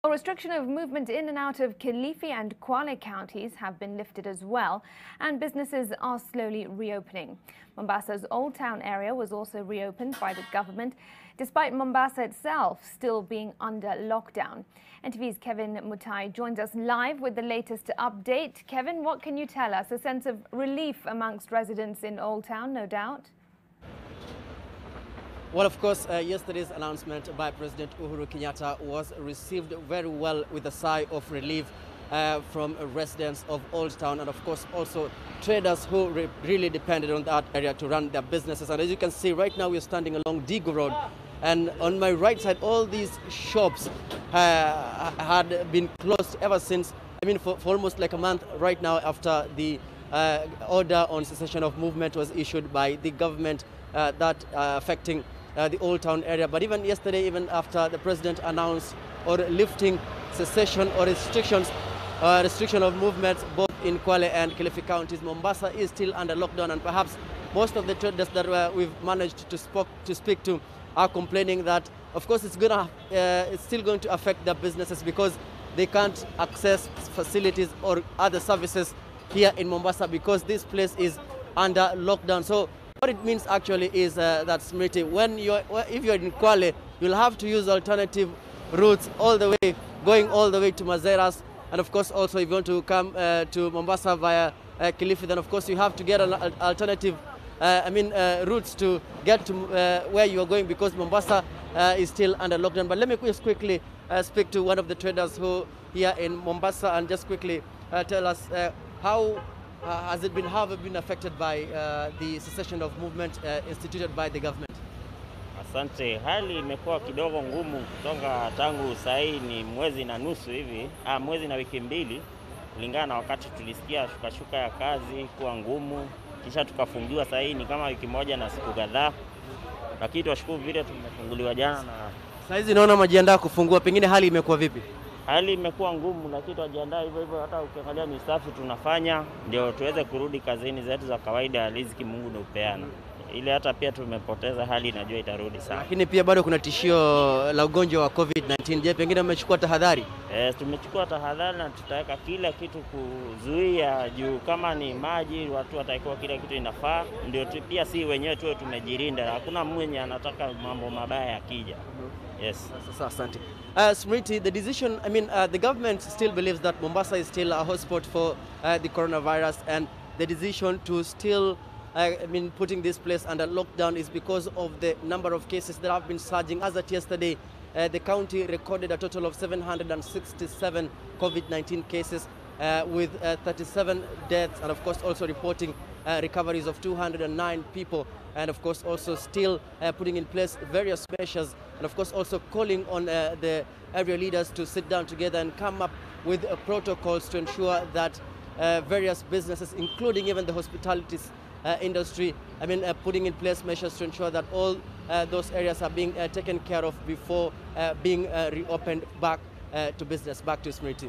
A restriction of movement in and out of Kilifi and Kwale counties have been lifted as well, and businesses are slowly reopening. Mombasa's Old Town area was also reopened by the government, despite Mombasa itself still being under lockdown. NTV's Kevin Mutai joins us live with the latest update. Kevin, what can you tell us? A sense of relief amongst residents in Old Town, no doubt? Well, of course, yesterday's announcement by President Uhuru Kenyatta was received very well with a sigh of relief from residents of Old Town, and of course also traders who really depended on that area to run their businesses. And as you can see right now, we're standing along Digo Road, and on my right side all these shops had been closed ever since, for almost like a month right now, after the order on cessation of movement was issued by the government that affecting the Old Town area. But even yesterday, even after the president announced or lifting cessation or restriction of movements both in Kwale and Kilifi counties, Mombasa is still under lockdown, and perhaps most of the traders that we've managed to speak to are complaining that, of course, it's still going to affect their businesses because they can't access facilities or other services here in Mombasa because this place is under lockdown. So what it means actually is that, Smriti, if you're in Kwale, you'll have to use alternative routes going all the way to Mazeras, and of course also if you want to come to Mombasa via Kilifi, then of course you have to get an alternative routes to get to where you are going, because Mombasa is still under lockdown. But let me just quickly speak to one of the traders who here in Mombasa, and just quickly tell us how have you been affected by the cessation of movement instituted by the government? Asante, hali imekuwa kidogo ngumu kutoka tangu sahi ni mwezi na nusu hivi, mwezi na wiki mbili, kulingana na wakati tulisikia shuka ya kazi kuwa ngumu, kisha tukafungiwa. Sahi ni kama wiki moja na siku kadhaa, lakini tunashukuru vile tumefunguliwa jana. Na sasa hizi naona majiandaa kufungua, pengine hali imekuwa vipi? Hali imekuwa ngumu, lakini tunajiandaa hivyo. Hata ukiangalia ni safi tunafanya ndio tuweze kurudi kazini zetu za kawaida. Riziki Mungu ndio upeana. Ile hata pia tumepoteza hali, najua itarudi sana. Lakini pia bado kuna tishio la ugonjwa wa COVID-19. Je, pengine mmechukua tahadhari? Tumechukua tahadhari na tutaweka kila kitu kuzuia, juu kama ni maji watu wataikuwa kila kitu inafaa, ndio pia si wenyewe tu tumejirinda. Hakuna mwenye anataka mambo mabaya yakija. Yes. Asante. Smriti, the decision, the government still believes that Mombasa is still a hotspot for the coronavirus, and the decision to still putting this place under lockdown is because of the number of cases that have been surging. As at yesterday, the county recorded a total of 767 COVID-19 cases with 37 deaths, and of course also reporting recoveries of 209 people, and of course also still putting in place various measures, and of course also calling on the area leaders to sit down together and come up with protocols to ensure that various businesses, including even the hospitality industry, putting in place measures to ensure that all those areas are being taken care of before being reopened back to business. Back to Smriti.